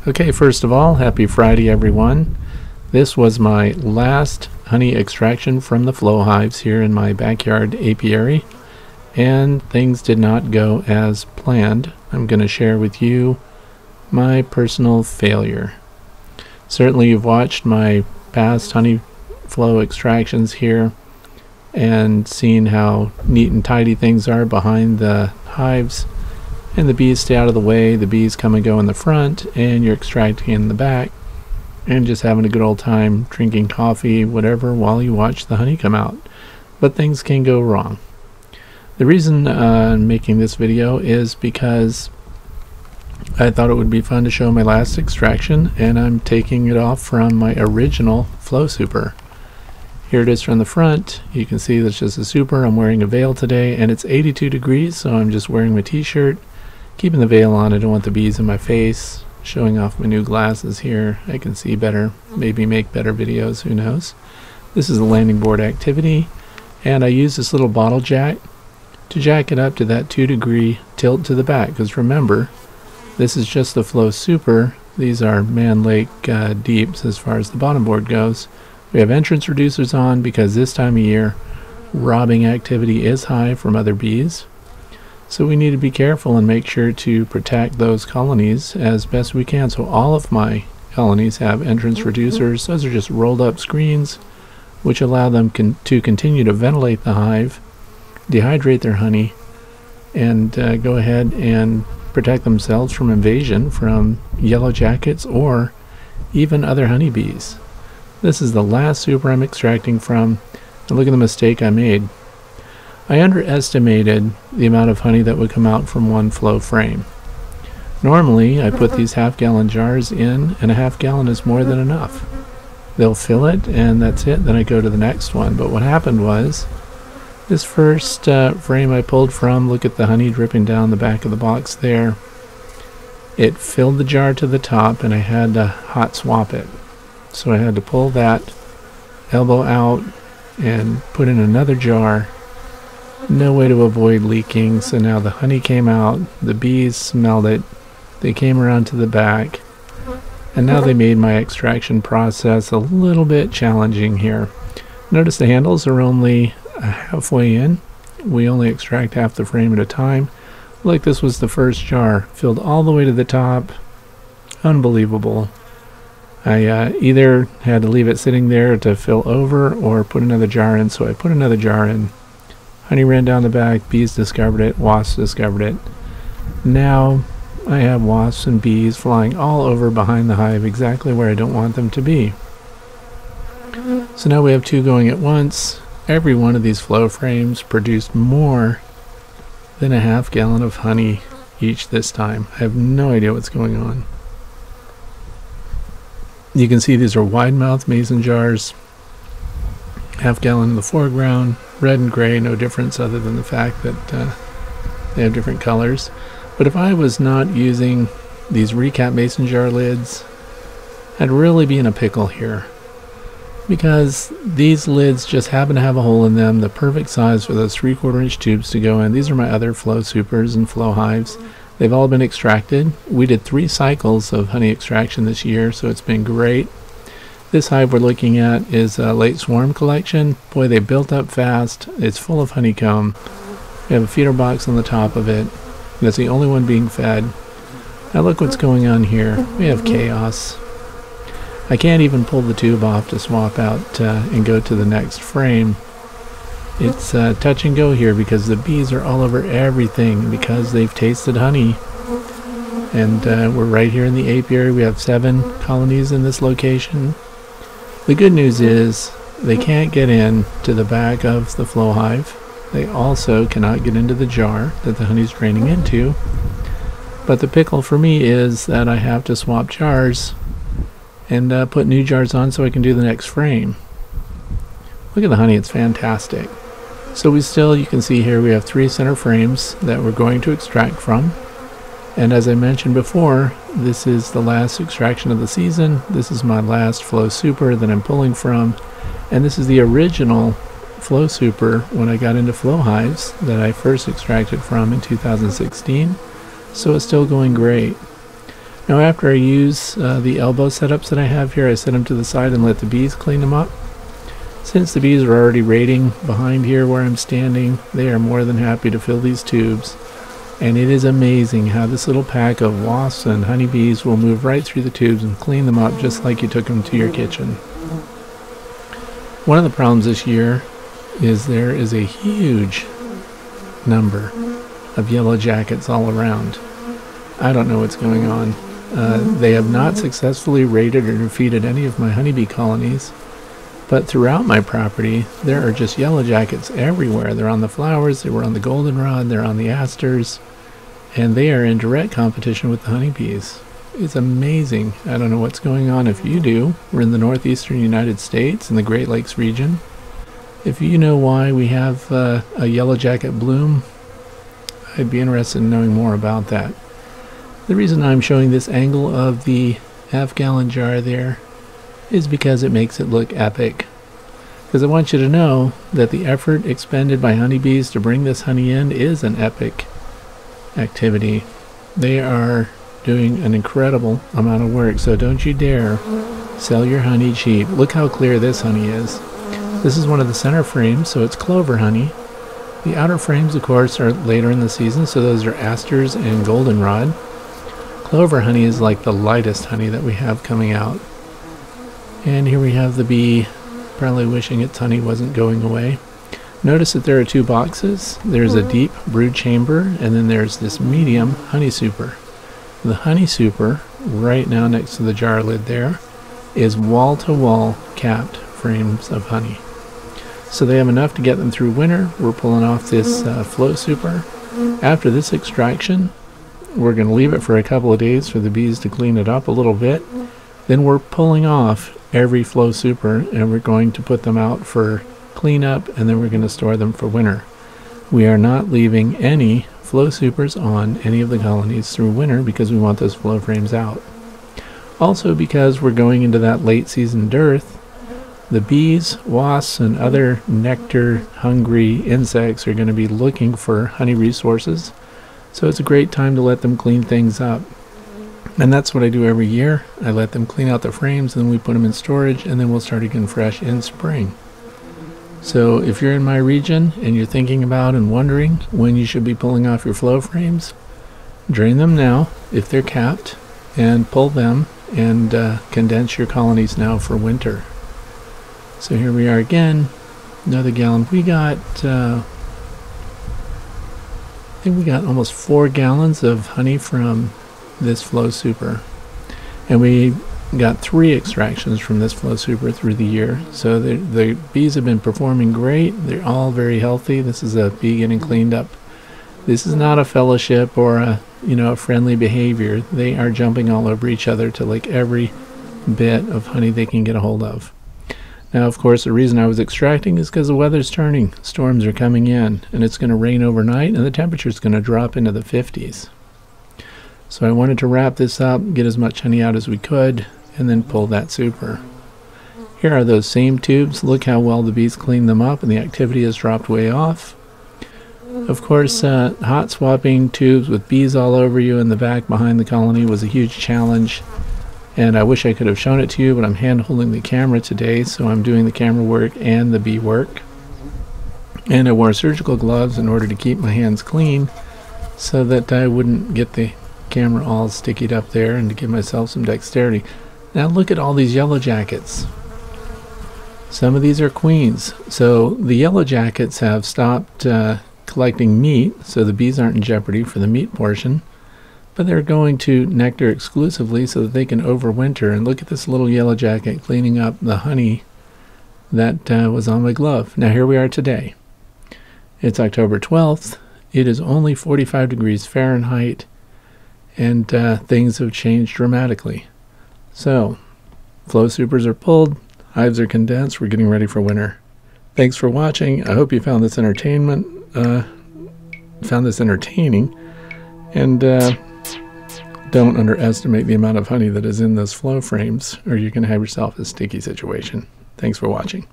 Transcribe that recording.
Okay, first of all, happy Friday everyone. This was my last honey extraction from the FlowHives here in my backyard apiary, and things did not go as planned. I'm going to share with you my personal failure. Certainly you've watched my past honey flow extractions here and seen how neat and tidy things are behind the hives, and the bees stay out of the way. The bees come and go in the front, and you're extracting in the back and just having a good old time drinking coffee, whatever, while you watch the honey come out. But things can go wrong. The reason I'm making this video is because I thought it would be fun to show my last extraction, and I'm taking it off from my original Flow Super. Here it is from the front. You can see that's just a super. I'm wearing a veil today, and it's 82 degrees, so I'm just wearing my t-shirt, keeping the veil on. I don't want the bees in my face. Showing off my new glasses here. I can see better, maybe make better videos, who knows. This is a landing board activity, and I use this little bottle jack to jack it up to that 2-degree tilt to the back, because remember, this is just the Flow Super. These are Man Lake deeps as far as the bottom board goes. We have entrance reducers on because this time of year robbing activity is high from other bees. So we need to be careful and make sure to protect those colonies as best we can. So all of my colonies have entrance reducers. Those are just rolled up screens which allow them to continue to ventilate the hive, dehydrate their honey, and go ahead and protect themselves from invasion from yellow jackets or even other honeybees. This is the last super I'm extracting from, and look at the mistake I made. I underestimated the amount of honey that would come out from one flow frame. Normally I put these half-gallon jars in, and a half-gallon is more than enough. They'll fill it and that's it, then I go to the next one. But what happened was, this first frame I pulled from, look at the honey dripping down the back of the box there. It filled the jar to the top, and I had to hot swap it. So I had to pull that elbow out and put in another jar. No way to avoid leaking, so now the honey came out, the bees smelled it, they came around to the back, and now they made my extraction process a little bit challenging here. Notice the handles are only halfway in. We only extract half the frame at a time. Like this was the first jar, filled all the way to the top. Unbelievable. I either had to leave it sitting there to fill over or put another jar in, so I put another jar in. Honey ran down the back, bees discovered it, wasps discovered it. Now I have wasps and bees flying all over behind the hive, exactly where I don't want them to be. So now we have two going at once. Every one of these flow frames produced more than a half-gallon of honey each this time. I have no idea what's going on. You can see these are wide-mouth mason jars, half-gallon in the foreground, red and gray, no difference other than the fact that they have different colors. But if I was not using these recap mason jar lids, I'd really be in a pickle here, because these lids just happen to have a hole in them, the perfect size for those 3/4 inch tubes to go in. These are my other Flow Supers and Flow Hives. They've all been extracted. We did 3 cycles of honey extraction this year, so it's been great. This hive we're looking at is a late swarm collection. Boy, they built up fast. It's full of honeycomb. We have a feeder box on the top of it. That's the only one being fed. Now look what's going on here. We have chaos. I can't even pull the tube off to swap out and go to the next frame. It's touch and go here because the bees are all over everything because they've tasted honey. And we're right here in the apiary. We have 7 colonies in this location. The good news is they can't get in to the back of the flow hive. They also cannot get into the jar that the honey's draining into. But the pickle for me is that I have to swap jars and put new jars on so I can do the next frame. Look at the honey, it's fantastic. So you can see here we have 3 center frames that we're going to extract from. And as I mentioned before, this is the last extraction of the season. This is my last Flow Super that I'm pulling from. And this is the original Flow Super when I got into Flow Hives that I first extracted from in 2016. So it's still going great. Now after I use the elbow setups that I have here, I set them to the side and let the bees clean them up. Since the bees are already raiding behind here where I'm standing, they are more than happy to fill these tubes. And it is amazing how this little pack of wasps and honeybees will move right through the tubes and clean them up just like you took them to your kitchen. One of the problems this year is there is a huge number of yellow jackets all around. I don't know what's going on. They have not successfully raided or defeated any of my honeybee colonies, but throughout my property there are just yellow jackets everywhere. They're on the flowers, they were on the goldenrod, they're on the asters, and they are in direct competition with the honeybees. It's amazing. I don't know what's going on. If you do, we're in the northeastern United States in the Great Lakes region. If you know why we have a yellow jacket bloom, I'd be interested in knowing more about that. The reason I'm showing this angle of the half-gallon jar there is because it makes it look epic. Because I want you to know that the effort expended by honeybees to bring this honey in is an epic activity. They are doing an incredible amount of work, so don't you dare sell your honey cheap. Look how clear this honey is. This is one of the center frames, so it's clover honey. The outer frames, of course, are later in the season, so those are asters and goldenrod. Clover honey is like the lightest honey that we have coming out. And here we have the bee probably wishing its honey wasn't going away. Notice that there are two boxes. There's a deep brood chamber, and then there's this medium honey super. The honey super, right now next to the jar lid there, is wall-to-wall capped frames of honey. So they have enough to get them through winter. We're pulling off this flow super. After this extraction, we're going to leave it for a couple of days for the bees to clean it up a little bit. Then we're pulling off every flow super, and we're going to put them out for cleanup, and then we're going to store them for winter. We are not leaving any flow supers on any of the colonies through winter because we want those flow frames out. Also, because we're going into that late season dearth, the bees, wasps, and other nectar-hungry insects are going to be looking for honey resources, so it's a great time to let them clean things up. And that's what I do every year. I let them clean out the frames, and then we put them in storage, and then we'll start again fresh in spring. So if you're in my region and you're thinking about and wondering when you should be pulling off your flow frames, drain them now if they're capped, and pull them and condense your colonies now for winter. So here we are again, another gallon. We got, I think we got almost 4 gallons of honey from this flow super. And we got 3 extractions from this flow super through the year. So the bees have been performing great. They're all very healthy. This is a bee getting cleaned up. This is not a fellowship or a friendly behavior. They are jumping all over each other to lick every bit of honey they can get a hold of. Now, of course, the reason I was extracting is because the weather's turning. Storms are coming in, and it's going to rain overnight, and the temperature's going to drop into the 50s. So I wanted to wrap this up, get as much honey out as we could, and then pull that super. Here are those same tubes. Look how well the bees cleaned them up, and the activity has dropped way off. Of course, hot swapping tubes with bees all over you in the back behind the colony was a huge challenge. And I wish I could have shown it to you, but I'm hand holding the camera today, so I'm doing the camera work and the bee work. And I wore surgical gloves in order to keep my hands clean so that I wouldn't get the camera all stickied up there, and to give myself some dexterity. Now look at all these yellow jackets. Some of these are queens. So the yellow jackets have stopped collecting meat, so the bees aren't in jeopardy for the meat portion. But they're going to nectar exclusively so that they can overwinter. And look at this little yellow jacket cleaning up the honey that was on my glove. Now here we are today. It's October 12th. It is only 45 degrees Fahrenheit, and things have changed dramatically. So, flow supers are pulled, hives are condensed, we're getting ready for winter. Thanks for watching. I hope you found this entertaining, and don't underestimate the amount of honey that is in those flow frames, or you can have yourself a sticky situation. Thanks for watching.